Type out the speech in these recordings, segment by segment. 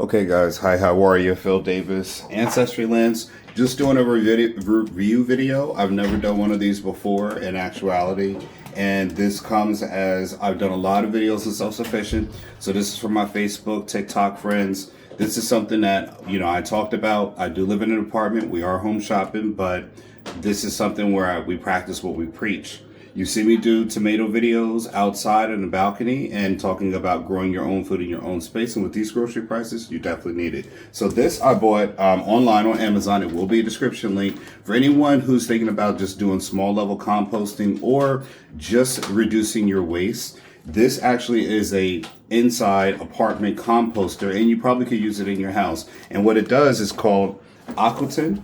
Okay guys, hi, how are you? Phil Davis, Ancestry Lens. Just doing a review video. I've never done one of these before in actuality. And this comes as I've done a lot of videos on self-sufficient. So this is for my Facebook, TikTok friends. This is something that, I talked about. I do live in an apartment. We are home shopping, but this is something where we practice what we preach. You see me do tomato videos outside on the balcony and talking about growing your own food in your own space. And with these grocery prices, you definitely need it. So this I bought online on Amazon. It will be a description link for anyone who's thinking about just doing small level composting or just reducing your waste. This actually is a inside apartment composter, and you probably could use it in your house. And what it does is called Ouaken.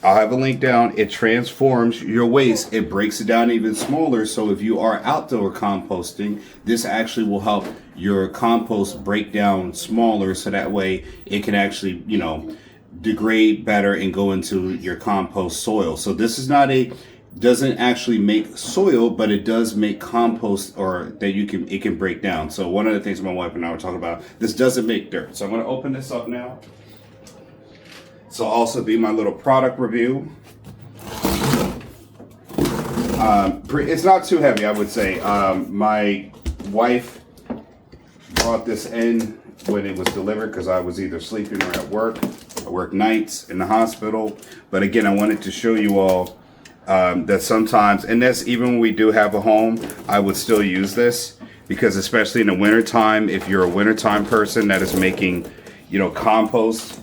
I'll have a link down. It transforms your waste. It breaks it down even smaller. So if you are outdoor composting, this actually will help your compost break down smaller. So that way it can actually, degrade better and go into your compost soil. So this is doesn't actually make soil, but it does make compost or that it can break down. So one of the things my wife and I were talking about, this doesn't make dirt. So I'm going to open this up now. So also be my little product review. It's not too heavy, I would say. My wife brought this in when it was delivered because I was either sleeping or at work. I work nights in the hospital. But again, I wanted to show you all that sometimes, and that's even when we do have a home, I would still use this because especially in the wintertime, if you're a wintertime person that is making, compost,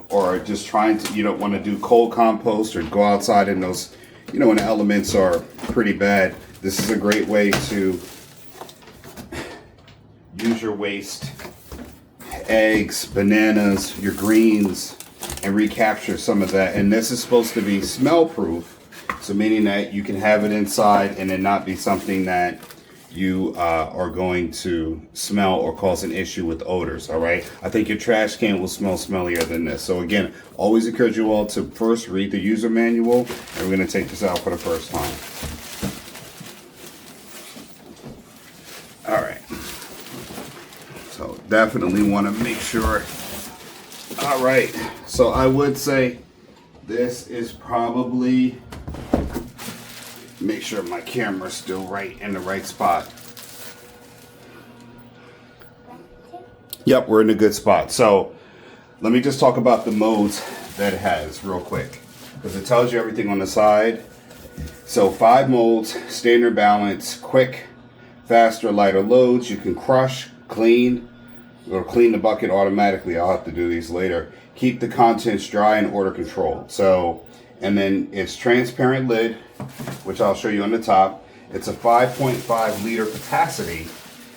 or just trying to, you don't want to do cold compost or go outside in those, when the elements are pretty bad. This is a great way to use your waste, eggs, bananas, your greens, and recapture some of that. And this is supposed to be smell proof. So meaning that you can have it inside and it not be something that you are going to smell or cause an issue with odors. All right, I think your trash can will smell smellier than this. So again, always encourage you all to first read the user manual, and we're going to take this out for the first time. All right, so definitely want to make sure. All right, so I would say this is probably, make sure my camera's still right in the right spot. Yep, we're in a good spot. So let me just talk about the modes that it has real quick, because it tells you everything on the side. So 5 modes: standard, balance, quick, faster, lighter loads. You can crush, clean, or clean the bucket automatically. I'll have to do these later. Keep the contents dry and order control. So, and then it's transparent lid, which I'll show you on the top. It's a 5.5 liter capacity,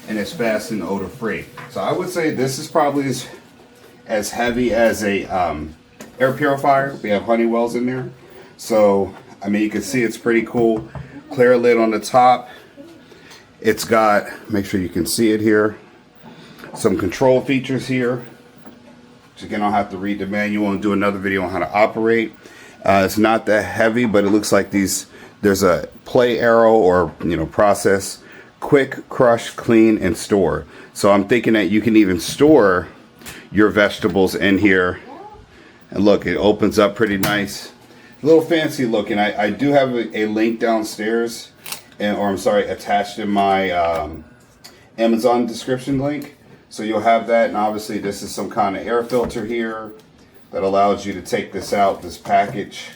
and it's fast and odor free. So I would say this is probably as heavy as a air purifier. We have Honeywells in there. So, I mean, you can see it's pretty cool. Clear lid on the top. It's got, make sure you can see it here, some control features here. Which again, I'll have to read the manual and do another video on how to operate. It's not that heavy, but it looks like there's a play arrow or, process, quick, crush, clean, and store. So I'm thinking that you can even store your vegetables in here. And look, it opens up pretty nice. A little fancy looking. I do have a link downstairs, attached in my Amazon description link. So you'll have that, and obviously this is some kind of air filter here that allows you to take this out, this package.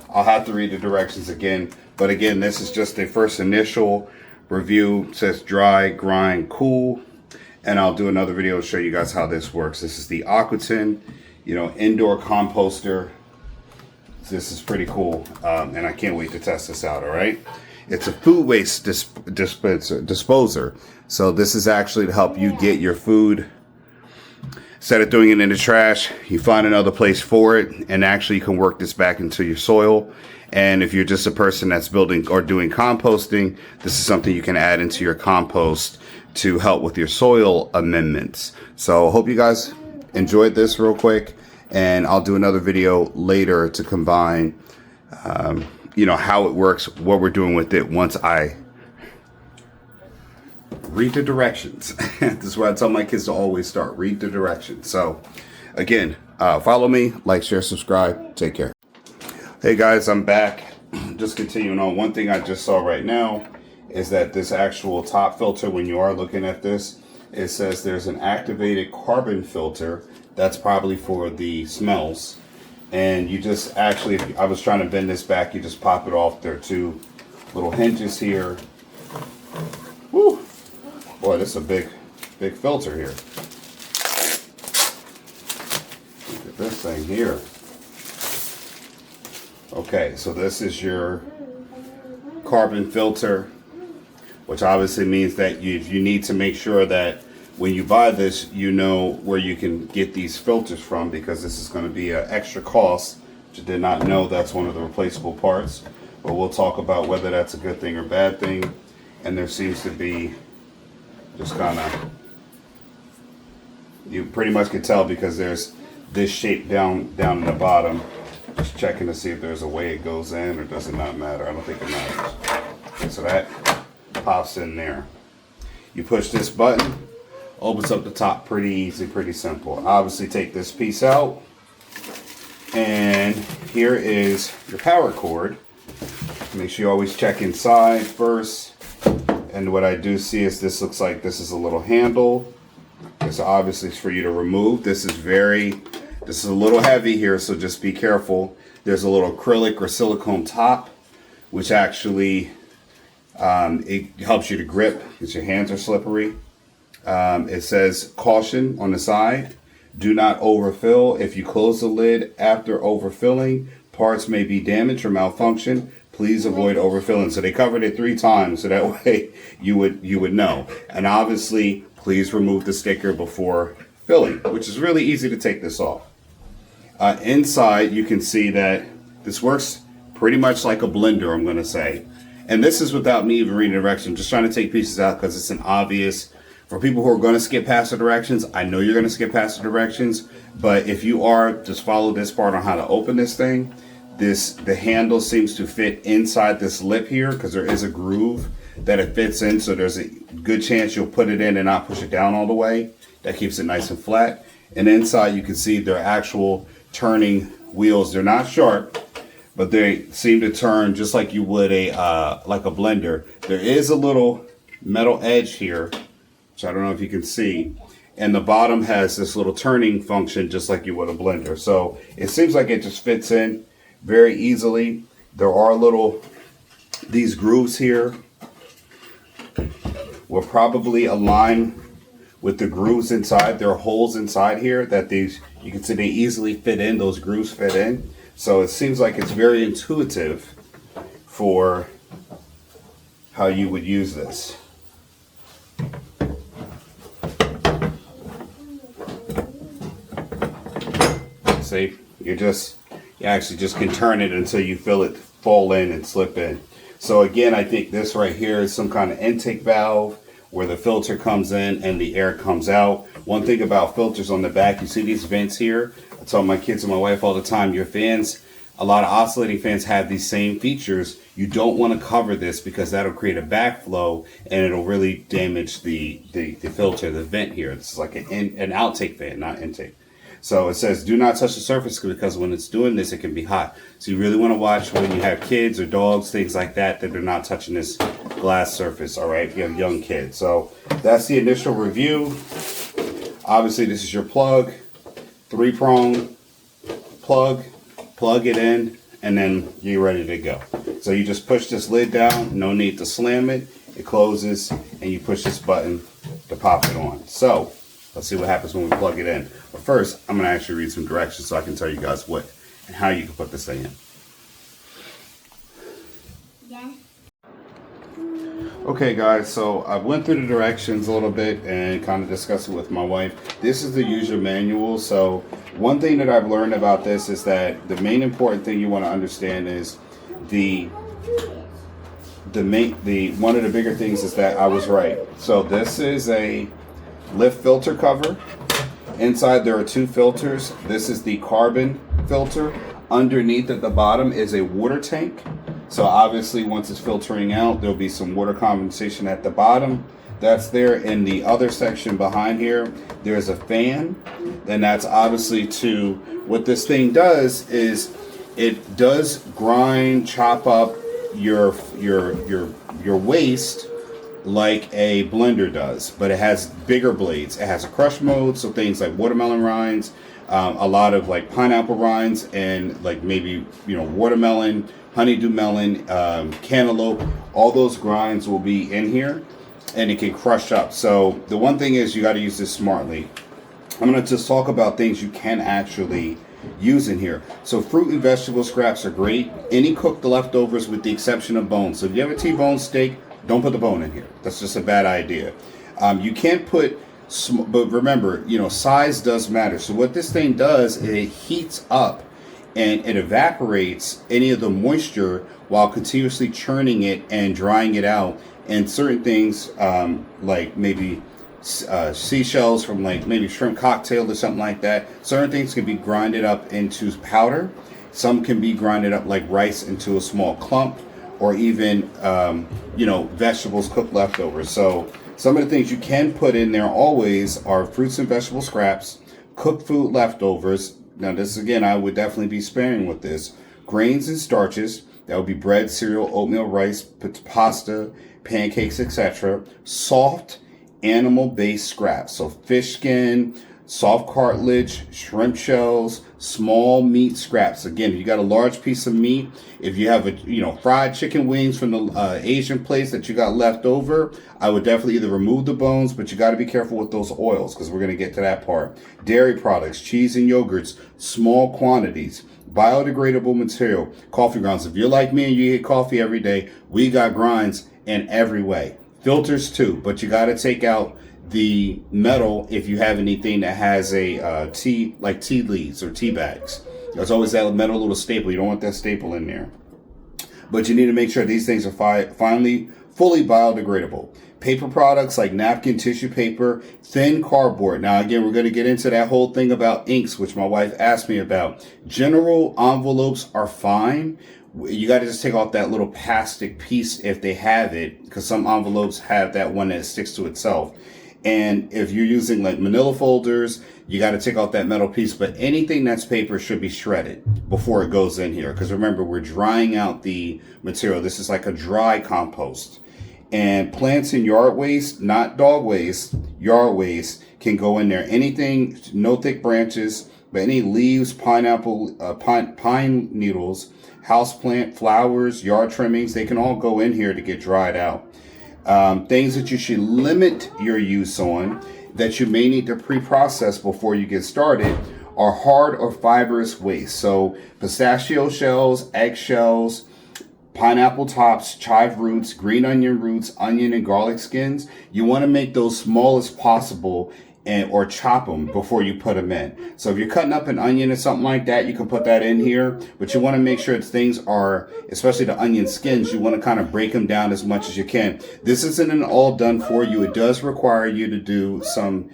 I'll have to read the directions again, but again, this is just a first initial review. It says dry, grind, cool, and I'll do another video to show you guys how this works. This is the Ouaken, indoor composter. This is pretty cool, and I can't wait to test this out, all right? It's a food waste disposer. So this is actually to help you get your food. Instead of throwing it in the trash, you find another place for it, and actually you can work this back into your soil. And if you're just a person that's building or doing composting, this is something you can add into your compost to help with your soil amendments. So I hope you guys enjoyed this real quick, and I'll do another video later to combine how it works, what we're doing with it once I read the directions. This is where I tell my kids to always start. Read the directions. So again, follow me, like, share, subscribe. Take care. Hey guys, I'm back. Just continuing on. One thing I just saw right now is that this actual top filter, when you are looking at this, it says there's an activated carbon filter. That's probably for the smells. And you just actually, if I was trying to bend this back, you just pop it off. There are two little hinges here. Woo! Boy, this is a big filter here. Look at this thing here. Okay, so this is your carbon filter, which obviously means that you need to make sure that when you buy this, you know where you can get these filters from, because this is going to be an extra cost, which I did not know that's one of the replaceable parts. But we'll talk about whether that's a good thing or bad thing. And there seems to be just kind of, you pretty much can tell because there's this shape down in the bottom. Just checking to see if there's a way it goes in, or does it not matter? I don't think it matters. Okay, so that pops in there. You push this button, opens up the top. Pretty easy, pretty simple. Obviously take this piece out, and here is your power cord. Make sure you always check inside first. And what I do see is this looks like this is a little handle. This obviously is for you to remove. This is a little heavy here, so just be careful. There's a little acrylic or silicone top, which actually it helps you to grip because your hands are slippery. It says caution on the side. Do not overfill. If you close the lid after overfilling, parts may be damaged or malfunction. Please avoid overfilling. So they covered it 3 times, so that way you would know. And obviously, please remove the sticker before filling, which is really easy to take this off. Inside, you can see that this works pretty much like a blender, I'm going to say. And this is without me even reading directions. I'm just trying to take pieces out because it's an obvious. For people who are going to skip past the directions, I know you're going to skip past the directions. But if you are, just follow this part on how to open this thing. The handle seems to fit inside this lip here because there is a groove that it fits in. So there's a good chance you'll put it in and not push it down all the way. That keeps it nice and flat. And inside you can see their actual turning wheels. They're not sharp, but they seem to turn just like you would like a blender. There is a little metal edge here, which I don't know if you can see. And the bottom has this little turning function just like you would a blender. So it seems like it just fits in very easily. There are these grooves here will probably align with the grooves inside. There are holes inside here that you can see they easily fit in. Those grooves fit in. So it seems like it's very intuitive for how you would use this. See, you actually just can turn it until you feel it fall in and slip in. So again, I think this right here is some kind of intake valve where the filter comes in and the air comes out. One thing about filters on the back, you see these vents here? I tell my kids and my wife all the time, your fans, a lot of oscillating fans have these same features. You don't want to cover this because that'll create a backflow and it'll really damage the filter, the vent here. It's like an outtake fan, not intake. So it says do not touch the surface because when it's doing this, it can be hot. So you really want to watch when you have kids or dogs, things like that they're not touching this glass surface, all right, if you have young kids. So that's the initial review. Obviously, this is your plug, 3-prong plug, plug it in, and then you're ready to go. So you just push this lid down, no need to slam it. It closes, and you push this button to pop it on. So let's see what happens when we plug it in. But first, I'm going to actually read some directions so I can tell you guys what and how you can put this thing in. Yeah. Okay guys, so I went through the directions a little bit and kind of discussed it with my wife. This is the user manual. So one thing that I've learned about this is that the main important thing you want to understand is one of the bigger things is that I was right. So this is a lift filter cover. Inside there are 2 filters. This is the carbon filter. Underneath at the bottom is a water tank. So obviously once it's filtering out, there'll be some water condensation at the bottom. that's there. In the other section behind here, there's a fan, and that's obviously to, what this thing does is it does grind, chop up your waste like a blender does, but it has bigger blades. It has a crush mode, so things like watermelon rinds, a lot of like pineapple rinds, and like maybe, you know, watermelon, honeydew melon, cantaloupe, all those grinds will be in here, and it can crush up. So the one thing is, you got to use this smartly. I'm going to just talk about things you can actually use in here. So fruit and vegetable scraps are great. Any cooked leftovers with the exception of bones. So if you have a T-bone steak, don't put the bone in here. That's just a bad idea. You can't put, but remember, you know, size does matter. So what this thing does, it heats up and it evaporates any of the moisture while continuously churning it and drying it out. And certain things, like maybe seashells from like maybe shrimp cocktail or something like that, certain things can be grinded up into powder. Some can be grinded up like rice into a small clump, or even you know, vegetables, cooked leftovers. So some of the things you can put in there always are fruits and vegetable scraps, cooked food leftovers. Now this, again, I would definitely be sparing with this. Grains and starches, that would be bread, cereal, oatmeal, rice, pasta, pancakes, etc. Soft animal-based scraps, so fish skin, soft cartilage, shrimp shells, small meat scraps. Again, if you got a large piece of meat, if you have a, you know, fried chicken wings from the Asian place that you got left over, I would definitely either remove the bones, but you got to be careful with those oils because we're going to get to that part. Dairy products, cheese and yogurts, small quantities. Biodegradable material, coffee grounds. If you're like me and you eat coffee every day, we got grinds in every way. Filters too, but you got to take out the metal if you have anything that has a tea, like tea leaves or tea bags. There's always that metal little staple. You don't want that staple in there. But you need to make sure these things are finally fully biodegradable. Paper products like napkin, tissue paper, thin cardboard. Now, again, we're going to get into that whole thing about inks, which my wife asked me about. General envelopes are fine. You got to just take off that little plastic piece if they have it, because some envelopes have that one that sticks to itself. And if you're using like manila folders, you got to take off that metal piece. But anything that's paper should be shredded before it goes in here. Because remember, we're drying out the material. This is like a dry compost. And plants and yard waste, not dog waste, yard waste can go in there. Anything, no thick branches, but any leaves, pineapple, pine needles, houseplant, flowers, yard trimmings, they can all go in here to get dried out. Things that you should limit your use on that you may need to pre-process before you get started are hard or fibrous waste. So pistachio shells, egg shells, pineapple tops, chive roots, green onion roots, onion and garlic skins. You want to make those small as possible or chop them before you put them in. So if you're cutting up an onion or something like that, you can put that in here. But you want to make sure that things are, especially the onion skins, you want to kind of break them down as much as you can. This isn't an all done for you. It does require you to do some,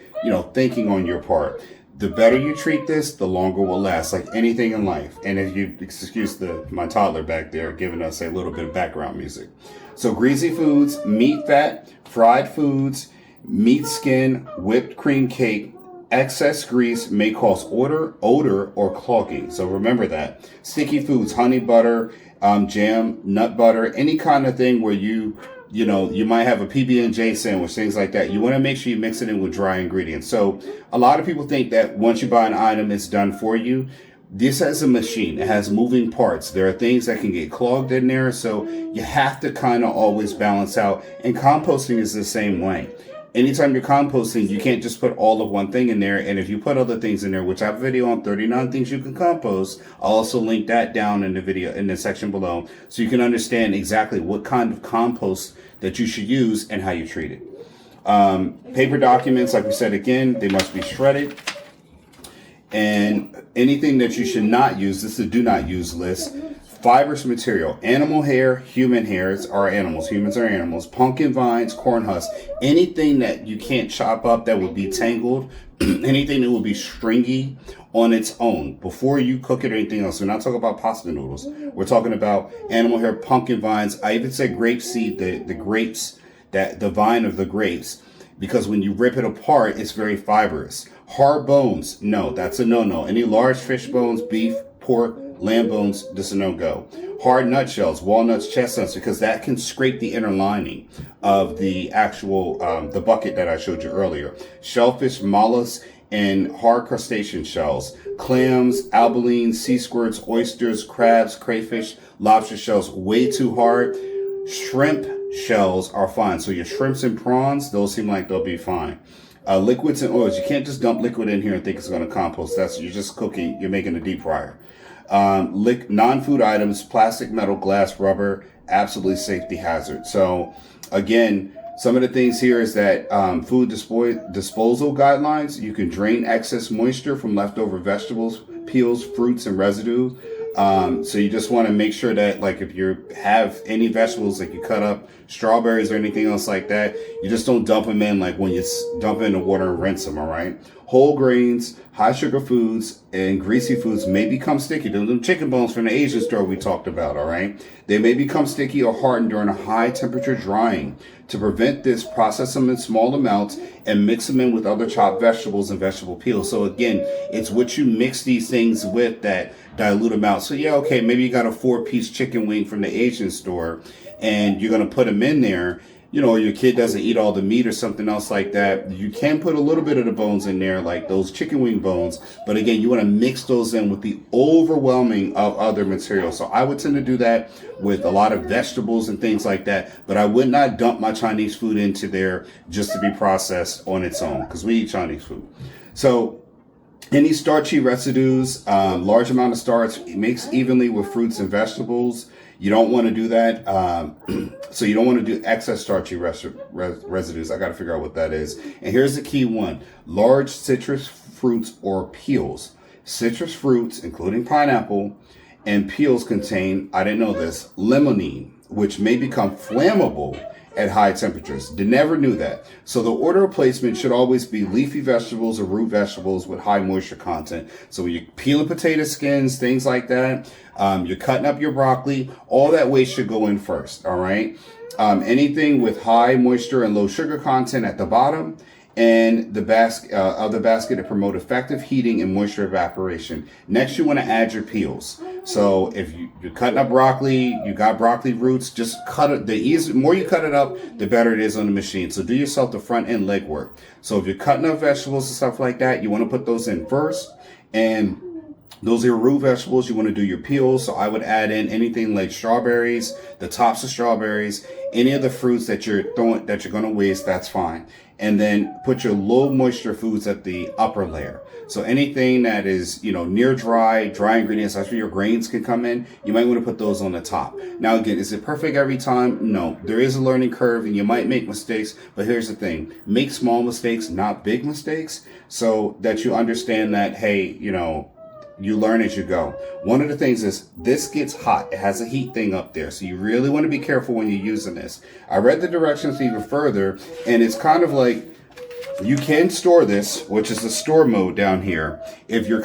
thinking on your part. The better you treat this, the longer it will last, like anything in life. And if you excuse my toddler back there giving us a little bit of background music. So greasy foods, meat fat, fried foods, meat skin, whipped cream cake, excess grease may cause odor, or clogging. So remember that. Sticky foods, honey butter, jam, nut butter, any kind of thing where you might have a PB&J sandwich, things like that. You want to make sure you mix it in with dry ingredients. So a lot of people think that once you buy an item, it's done for you. This has a machine. It has moving parts. There are things that can get clogged in there. So you have to kind of always balance out. And composting is the same way. Anytime you're composting, you can't just put all of one thing in there. And if you put other things in there, which I have a video on 39 things you can compost, I'll also link that down in the video in the section below, so you can understand exactly what kind of compost that you should use and how you treat it. Paper documents, like we said again, they must be shredded. And anything that you should not use, this is a do not use list. Fibrous material, animal hair, human hairs are animals, humans are animals, pumpkin vines, corn husks, anything that you can't chop up that would be tangled, anything that would be stringy on its own before you cook it or anything else. We're not talking about pasta noodles. We're talking about animal hair, pumpkin vines. I even said grape seed, the grapes that the vine of the grapes, because when you rip it apart, it's very fibrous. Hard bones, no, that's a no-no. Any large fish bones, beef, pork, lamb bones, this is a no-go. Hard nutshells, walnuts, chestnuts, because that can scrape the inner lining of the actual, the bucket that I showed you earlier. Shellfish, mollusks, and hard crustacean shells. Clams, albaline, sea squirts, oysters, crabs, crayfish, lobster shells, way too hard. Shrimp shells are fine. So your shrimps and prawns, those seem like they'll be fine. Liquids and oils, you can't just dump liquid in here and think it's going to compost. You're just cooking, you're making a deep fryer. Non-food items, plastic, metal, glass, rubber, absolutely safety hazard. So again, some of the things here is that food disposal guidelines. You can drain excess moisture from leftover vegetables, peels, fruits, and residue. So you just want to make sure that, like, if you have any vegetables, like you cut up strawberries or anything else like that, you just don't dump them in, like when you dump it in the water and rinse them, all right? Whole grains, high sugar foods, and greasy foods may become sticky. Those chicken bones from the Asian store we talked about, all right? They may become sticky or hardened during a high temperature drying. To prevent this, process them in small amounts and mix them in with other chopped vegetables and vegetable peels. So again, it's what you mix these things with that dilute them out. So yeah, okay, maybe you got a 4-piece chicken wing from the Asian store and you're going to put them in there, you know, or your kid doesn't eat all the meat or something else like that. You can put a little bit of the bones in there, like those chicken wing bones. But again, you want to mix those in with the overwhelming of other materials. So I would tend to do that with a lot of vegetables and things like that. But I would not dump my Chinese food into there just to be processed on its own, because we eat Chinese food. So any starchy residues, large amount of starch, mix evenly with fruits and vegetables. You don't want to do that. So you don't want to do excess starchy residues. I got to figure out what that is. And here's the key one. Large citrus fruits or peels. Citrus fruits, including pineapple, and peels contain, I didn't know this, limonene, which may become flammable at high temperatures. They never knew that. So the order of placement should always be leafy vegetables or root vegetables with high moisture content. So when you're peeling potato skins, things like that, you're cutting up your broccoli, all that waste should go in first, all right? Anything with high moisture and low sugar content at the bottom, and the basket to promote effective heating and moisture evaporation. Next, you want to add your peels. So if you're cutting up broccoli, you got broccoli roots, just cut it. The more you cut it up, the better it is on the machine. So do yourself the front end leg work. So if you're cutting up vegetables and stuff like that, you want to put those in first. And those are your root vegetables. You want to do your peels. So I would add in anything like strawberries, the tops of strawberries, any of the fruits that you're going to waste, that's fine. And then put your low moisture foods at the upper layer. So anything that is, near dry ingredients, that's where your grains can come in. You might want to put those on the top. Now, again, is it perfect every time? No, there is a learning curve and you might make mistakes, but here's the thing. Make small mistakes, not big mistakes, so that you understand that, hey, you learn as you go. One of the things is this gets hot. It has a heat thing up there. So you really want to be careful when you're using this. I read the directions even further, and it's kind of like you can store this, which is the store mode down here. If you're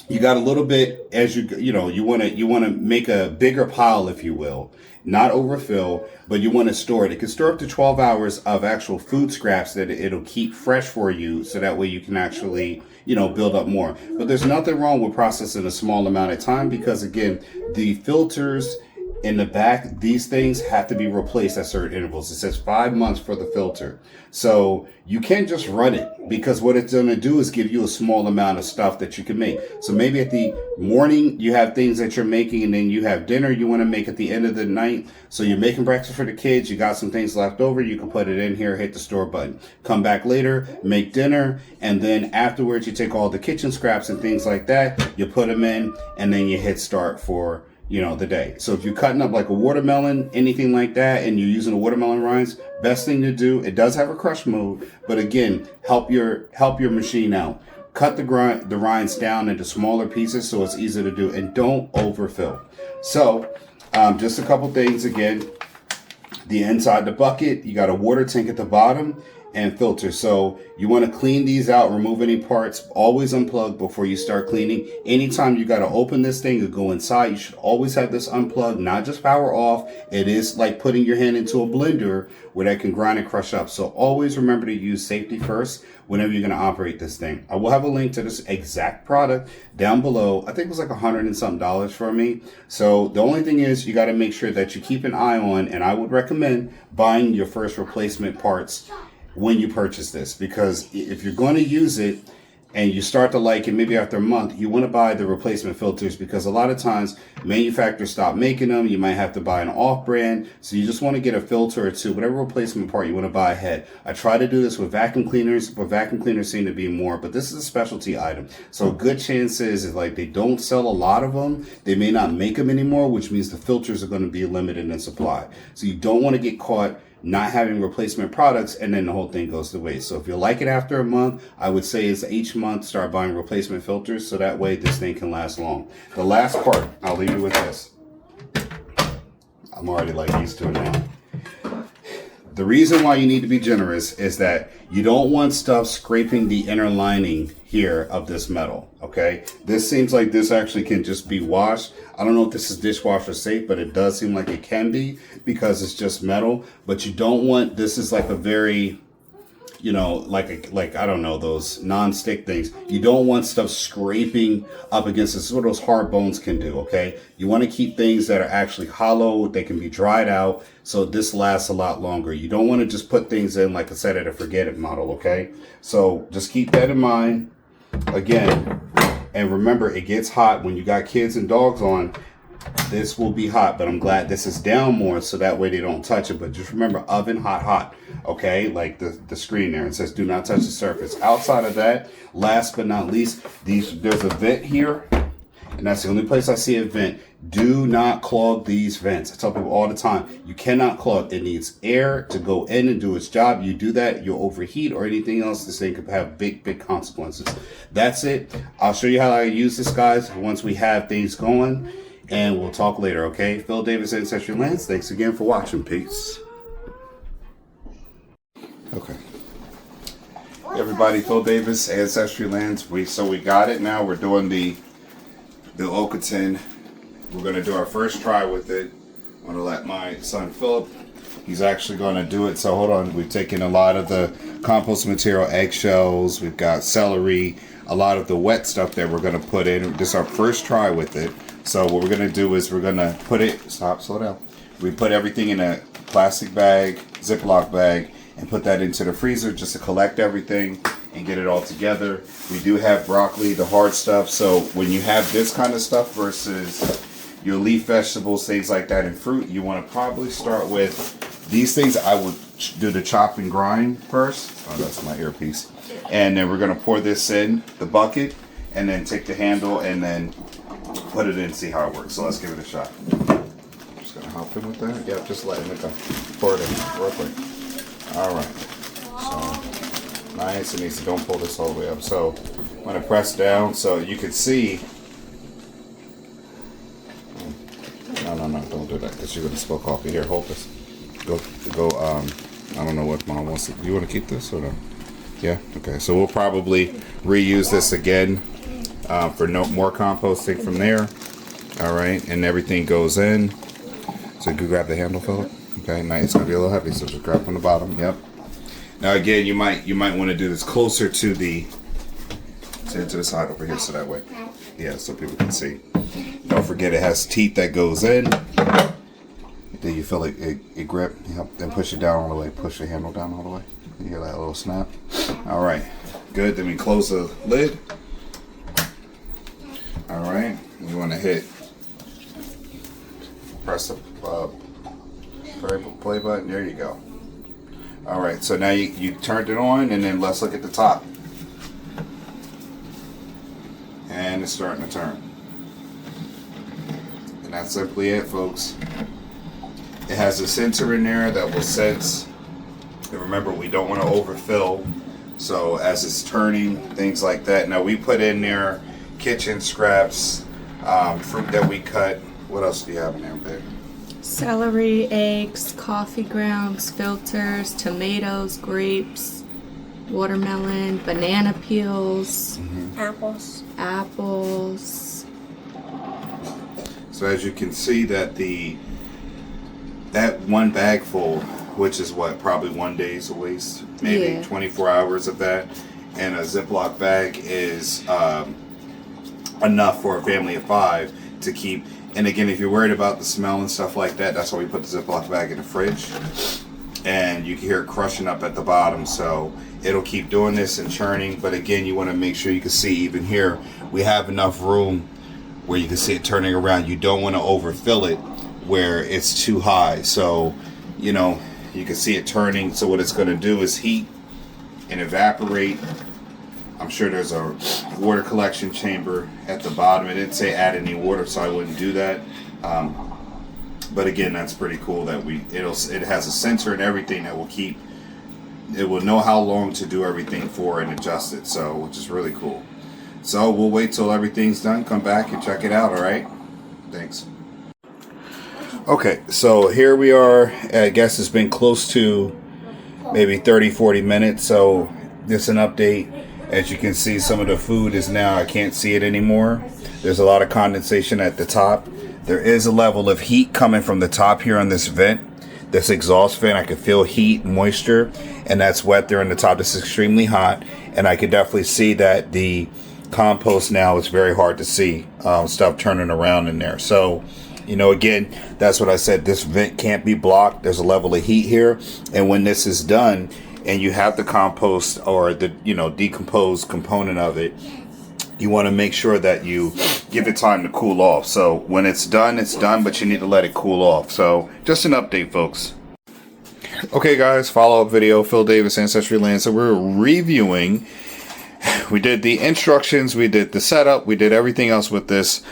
you got a little bit as you want to make a bigger pile, if you will, not overfill, but you want to store it. It can store up to 12 hours of actual food scraps that it'll keep fresh for you. So that way you can actually, build up more. But there's nothing wrong with processing a small amount of time, because again, the filters in the back, these things have to be replaced at certain intervals. It says 5 months for the filter. So you can't just run it, because what it's going to do is give you a small amount of stuff that you can make. So maybe at the morning you have things that you're making, and then you have dinner you want to make at the end of the night. So you're making breakfast for the kids. You got some things left over. You can put it in here, hit the store button, come back later, make dinner. And then afterwards you take all the kitchen scraps and things like that. You put them in, and then you hit start for the day. So if you're cutting up like a watermelon, anything like that, and you're using the watermelon rinds, best thing to do, it does have a crush mode, but again, help your machine out. Cut the rinds down into smaller pieces so it's easy to do, and don't overfill. So just a couple things again. The inside the bucket, you got a water tank at the bottom, and filter. So you want to clean these out, remove any parts, always unplug before you start cleaning. Anytime you got to open this thing or go inside, you should always have this unplugged, not just power off. It is like putting your hand into a blender where that can grind and crush up. So always remember to use safety first whenever you're going to operate this thing. I will have a link to this exact product down below. I think it was like $100 and something for me. So the only thing is you got to make sure that you keep an eye on, and I would recommend buying your first replacement parts when you purchase this, because if you're going to use it and you start to like it, maybe after a month, you want to buy the replacement filters, because a lot of times manufacturers stop making them. You might have to buy an off brand. So you just want to get a filter or two, whatever replacement part you want to buy ahead. I try to do this with vacuum cleaners, but vacuum cleaners seem to be more, but this is a specialty item. So a good chance is like they don't sell a lot of them. They may not make them anymore, which means the filters are going to be limited in supply. So you don't want to get caught not having replacement products and then the whole thing goes to waste. So if you like it after a month, I would say is each month start buying replacement filters, so that way this thing can last long. The last part, I'll leave you with this. I'm already like used to it now. The reason why you need to be generous is that you don't want stuff scraping the inner lining here of this metal, okay? This seems like this actually can just be washed. I don't know if this is dishwasher safe, but it does seem like it can be because it's just metal. But you don't want, this is like a very, you know, like I don't know, those non-stick things. You don't want stuff scraping up against this. This is what those hard bones can do, okay? You want to keep things that are actually hollow. They can be dried out, so this lasts a lot longer. You don't want to just put things in, like I said, at a forget it model, okay? So just keep that in mind. Again, and remember, it gets hot when you got kids and dogs on. This will be hot, but I'm glad this is down more so that way they don't touch it. But just remember, oven hot, okay? Like the screen there, it says do not touch the surface. Outside of that, last but not least, there's a vent here, and that's the only place I see a vent. Do not clog these vents. I tell people all the time, you cannot clog. It needs air to go in and do its job. You do that, you'll overheat or anything else. This thing could have big consequences. That's it. I'll show you how I use this, guys, once we have things going. And we'll talk later, okay? Phil Davis, Ancestry Lands. Thanks again for watching. Peace. Okay. Hey everybody, Phil Davis, Ancestry Lands. We got it now. We're doing the Ouaken. We're going to do our first try with it. I'm going to let my son Philip, he's actually going to do it. So hold on. We've taken a lot of the compost material, eggshells. We've got celery, a lot of the wet stuff that we're going to put in. This is our first try with it. So what we're going to do is we're going to put it, slow down. We put everything in a plastic bag, Ziploc bag, and put that into the freezer just to collect everything and get it all together. We do have broccoli, the hard stuff. So when you have this kind of stuff versus your leaf vegetables, things like that, and fruit, you want to probably start with these things. I would do the chop and grind first. Oh, that's my earpiece. And then we're going to pour this in the bucket and then take the handle and then put it in and see how it works. So let's give it a shot. Just going to hop in with that. Yep, just letting it go. Pour it in real quick. All right. So nice and easy. Don't pull this all the way up. So I'm going to press down so you can see. No, don't do that because you're going to spill coffee. Here, hold this. Go, I don't know what mom wants to, do you want to keep this or no? Yeah, okay. So we'll probably reuse this again for no more composting from there. All right, and everything goes in. So you can grab the handle, Philip. Okay, nice. It's going to be a little heavy, so just grab from the bottom. Yep. Now again, you might want to do this closer to the side over here, so that way, yeah, so people can see. Don't forget it has teeth that goes in. Then you feel it grip. Yep. Then push it down all the way. Push the handle down all the way. You hear that little snap? All right. Good. Then we close the lid. All right. You want to press the play button. There you go. All right. So now you turned it on, and then let's look at the top. And it's starting to turn. And that's simply it, folks. It has a sensor in there that will sense. And remember, we don't want to overfill. So as it's turning, things like that. Now we put in there kitchen scraps, fruit that we cut. What else do you have in there, babe? Celery, eggs, coffee grounds, filters, tomatoes, grapes, watermelon, banana peels, apples. So as you can see that that one bag full, which is what, probably 1 day's a waste, maybe 24 hours of that, and a Ziploc bag is enough for a family of 5 to keep. And again, if you're worried about the smell and stuff like that, that's why we put the Ziploc bag in the fridge. And you can hear it crushing up at the bottom, so it'll keep doing this and churning. But again, you want to make sure you can see, even here, we have enough room where you can see it turning around. You don't want to overfill it where it's too high. So, you know, you can see it turning. So what it's going to do is heat and evaporate. I'm sure there's a water collection chamber at the bottom. It didn't say add any water, so I wouldn't do that. But again, that's pretty cool that it has a sensor and everything that will keep. It will know how long to do everything for and adjust it. So, which is really cool. So we'll wait till everything's done. Come back and check it out. All right. Thanks. Okay, so here we are. I guess it's been close to maybe 30-40 minutes. So this is an update. As you can see, some of the food is now, I can't see it anymore. There's a lot of condensation at the top. There is a level of heat coming from the top here on this vent, this exhaust vent. I can feel heat, moisture, and that's wet there on the top. This is extremely hot, and I can definitely see that the compost now is very hard to see stuff turning around in there. So, you know, again, that's what I said. This vent can't be blocked. There's a level of heat here, and when this is done, and you have the compost or the, you know, decomposed component of it, you want to make sure that you give it time to cool off. So when it's done, but you need to let it cool off. So just an update, folks. Okay, guys, follow-up video, Phil Davis, Ancestry Land. So we're reviewing. We did the instructions, we did the setup, we did everything else with this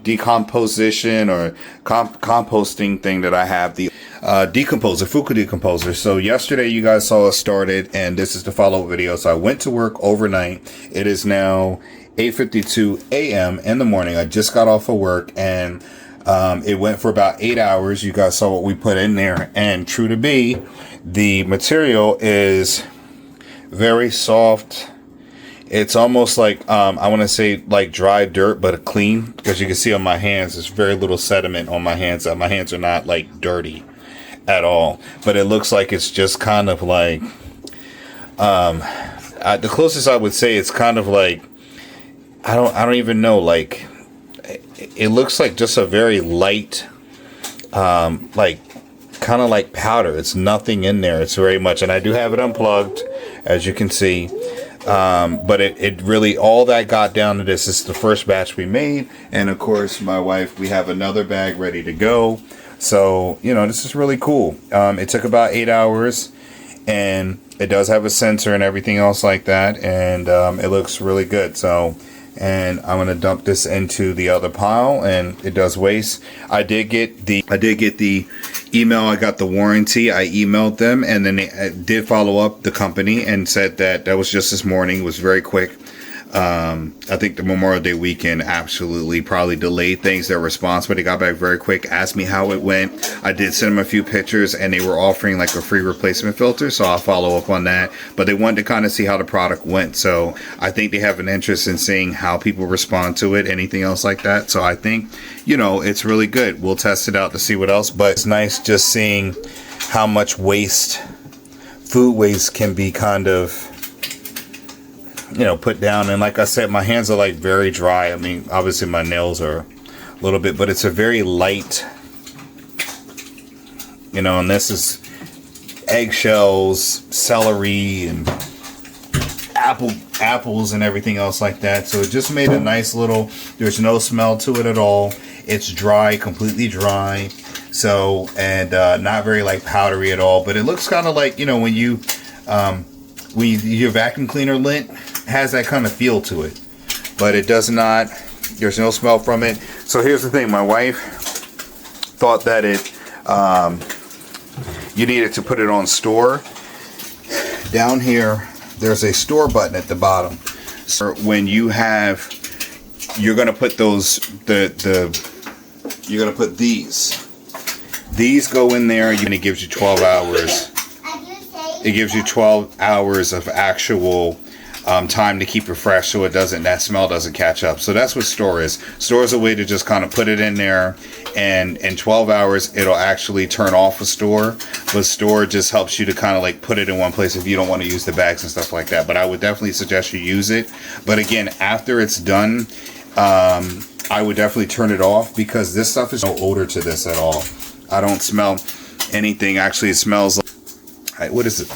decomposition or composting thing that I have, the decomposer, Fuku decomposer. So yesterday you guys saw us started, and this is the follow-up video. So I went to work overnight. It is now 8:52 a.m. in the morning. I just got off of work, and it went for about 8 hours. You guys saw what we put in there, and true to be, the material is very soft. It's almost like, I want to say like dry dirt, but clean, because you can see on my hands, there's very little sediment on my hands. My hands are not like dirty at all, but it looks like it's just kind of like, the closest I would say it's kind of like, I don't even know, like, it looks like just a very light, like, kind of like powder. It's nothing in there. It's very much, and I do have it unplugged, as you can see. But it really, all that got down to this. This is the first batch we made. And of course, my wife, we have another bag ready to go. So, you know, this is really cool. It took about 8 hours, and it does have a sensor and everything else like that. And it looks really good. So, and I'm going to dump this into the other pile, and it does waste. I did get the email. I got the warranty. I emailed them, and then they did follow up the company and said that was just this morning. It was very quick. I think the Memorial Day weekend absolutely probably delayed things, their response, but they got back very quick, asked me how it went. I did send them a few pictures, and they were offering like a free replacement filter, so I'll follow up on that. But they wanted to kind of see how the product went, so I think they have an interest in seeing how people respond to it, anything else like that. So I think, you know, it's really good. We'll test it out to see what else, but it's nice just seeing how much waste, food waste, can be kind of, you know, put down. And like I said, my hands are like very dry. I mean, obviously my nails are a little bit, but it's a very light, you know, and this is eggshells, celery, and apples and everything else like that. So it just made a nice little, there's no smell to it at all. It's dry, completely dry. So, and not very like powdery at all, but it looks kind of like, you know, when you your vacuum cleaner lint has that kind of feel to it, but it does not, there's no smell from it. So here's the thing, my wife thought that you needed to put it on store. Down here there's a store button at the bottom, so when you have, you're gonna put those, you're gonna put these go in there, and it gives you 12 hours. it gives you 12 hours of actual time to keep it fresh, so that smell doesn't catch up. So that's what store is. Store is a way to just kind of put it in there, and in 12 hours it'll actually turn off a store. But store just helps you to kind of like put it in one place if you don't want to use the bags and stuff like that. But I would definitely suggest you use it. But again, after it's done, I would definitely turn it off, because this stuff is no odor to this at all. I don't smell anything. Actually, it smells like, what is it?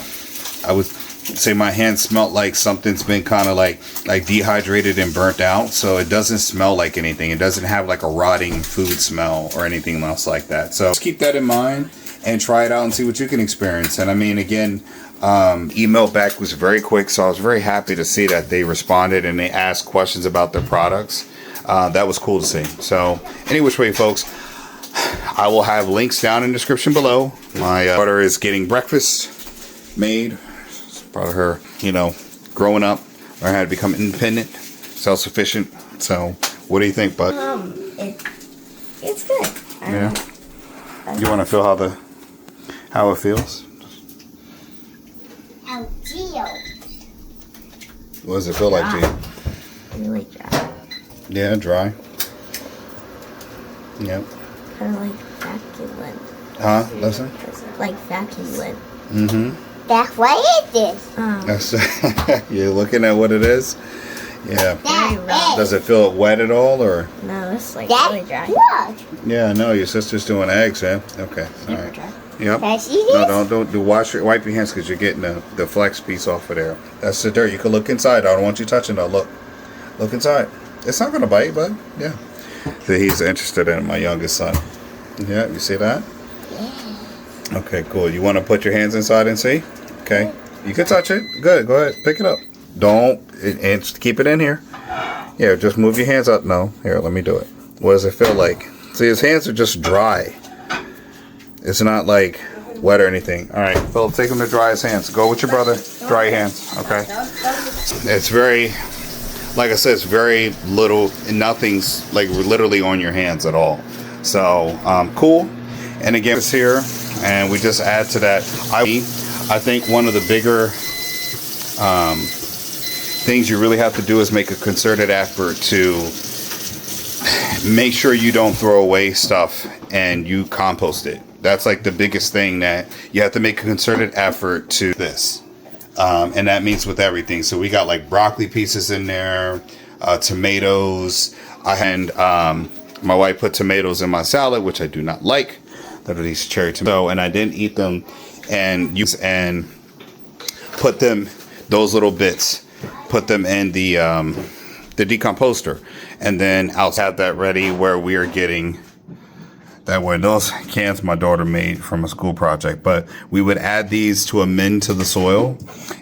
I would say my hand smelled like something's been kind of like dehydrated and burnt out. So it doesn't smell like anything. It doesn't have like a rotting food smell or anything else like that. So just keep that in mind and try it out and see what you can experience. And I mean, again, email back was very quick, so I was very happy to see that they responded and they asked questions about their products. That was cool to see. So any which way, folks, I will have links down in the description below. My daughter is getting breakfast made. Part of her, growing up, learn how to become independent, self-sufficient. So, what do you think, bud? It's good. Yeah. You want to feel how it feels? How it feels. What does it feel like to you? Really dry. Yeah, dry. Yep. Kind of like vacuum lint. Huh? Listen. Like vacuum lint. Mm-hmm. Dad, what is this? That's you're looking at what it is? Yeah. Very rough. Does it feel wet at all, or? No, it's like Dad, really dry. look. Yeah, no, your sister's doing eggs, yeah? Okay. All Super right. dry. Yep. Can I see this? No, don't wipe your hands, because you're getting the flex piece off of there. That's the dirt. You can look inside. I don't want you touching though. Look inside. It's not gonna bite, bud. Yeah. So he's interested in it, my youngest son. Yeah, you see that? Yeah. Okay, cool. You want to put your hands inside and see? Okay. You can touch it. Good. Go ahead. Pick it up. Don't and keep it in here. Yeah, just move your hands up. No. Here, let me do it. What does it feel like? See, his hands are just dry. It's not like wet or anything. All right, Philip, take him to dry his hands. Go with your brother. Dry your hands. Okay. It's very, like I said, it's very little. Nothing's like literally on your hands at all. So cool. And again, it's here, and we just add to that. I think one of the bigger things you really have to do is make a concerted effort to make sure you don't throw away stuff and you compost it. That's like the biggest thing, that you have to make a concerted effort to this. And that means with everything. So we got like broccoli pieces in there, tomatoes. My wife put tomatoes in my salad, which I do not like. That are these cherry tomatoes, and I didn't eat them. And put them, those little bits, put them in the decomposter, and then I'll have that ready where we are getting that way. Those cans my daughter made from a school project, but we would add these to amend to the soil,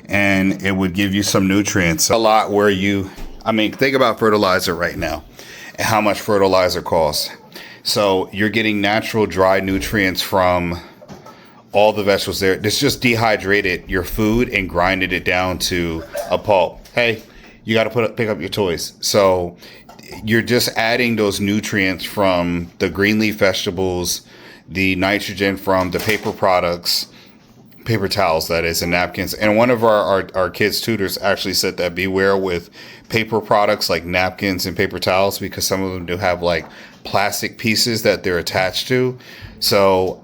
and it would give you some nutrients. A lot where think about fertilizer right now and how much fertilizer costs. So you're getting natural dry nutrients from all the vegetables there. It's just dehydrated your food and grinded it down to a pulp. Hey, you got to pick up your toys. So you're just adding those nutrients from the green leaf vegetables, the nitrogen from the paper products, paper towels, that is, and napkins. And one of our kids' tutors actually said that beware with paper products like napkins and paper towels, because some of them do have like plastic pieces that they're attached to. So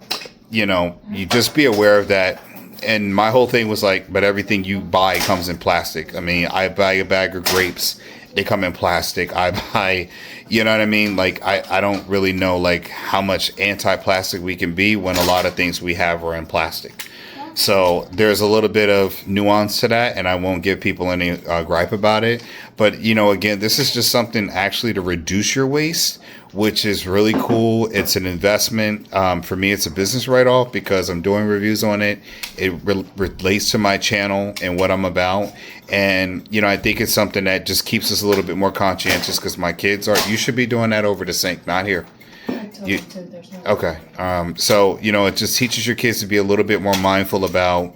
you just be aware of that. And my whole thing was like, but everything you buy comes in plastic. I mean, I buy a bag of grapes, they come in plastic. I buy, you know what I mean? Like, I don't really know like how much anti-plastic we can be when a lot of things we have are in plastic. So there's a little bit of nuance to that, and I won't give people any gripe about it. But, again, this is just something actually to reduce your waste, which is really cool. It's an investment. For me, it's a business write-off because I'm doing reviews on it. It relates to my channel and what I'm about. And, I think it's something that just keeps us a little bit more conscientious, because my kids you should be doing that over the sink, not here. Okay. So, it just teaches your kids to be a little bit more mindful about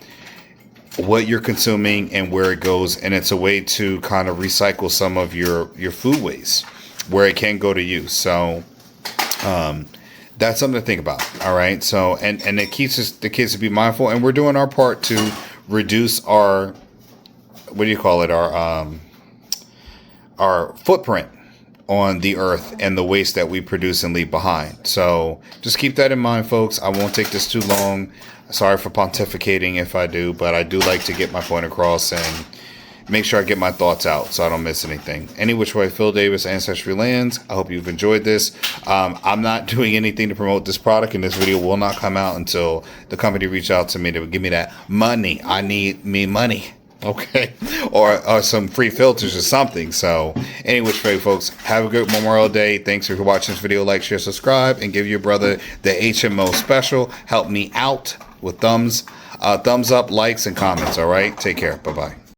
what you're consuming and where it goes. And it's a way to kind of recycle some of your food waste where it can go to use. So, that's something to think about. All right. So, and it keeps the kids to be mindful, and we're doing our part to reduce our, what do you call it, our footprint on the earth and the waste that we produce and leave behind. So just keep that in mind, folks. I won't take this too long. Sorry for pontificating if I do, but I do like to get my point across and make sure I get my thoughts out so I don't miss anything. Any which way, Phil Davis, Ancestry Lands. I hope you've enjoyed this. I'm not doing anything to promote this product, and this video will not come out until the company reach out to me to give me that money. I need me money. Okay, or some free filters or something. So any which way, folks, have a good Memorial Day. Thanks for watching this video. Like, share, subscribe, and give your brother the HMO special. Help me out with thumbs up, likes, and comments. All right, take care. Bye-bye.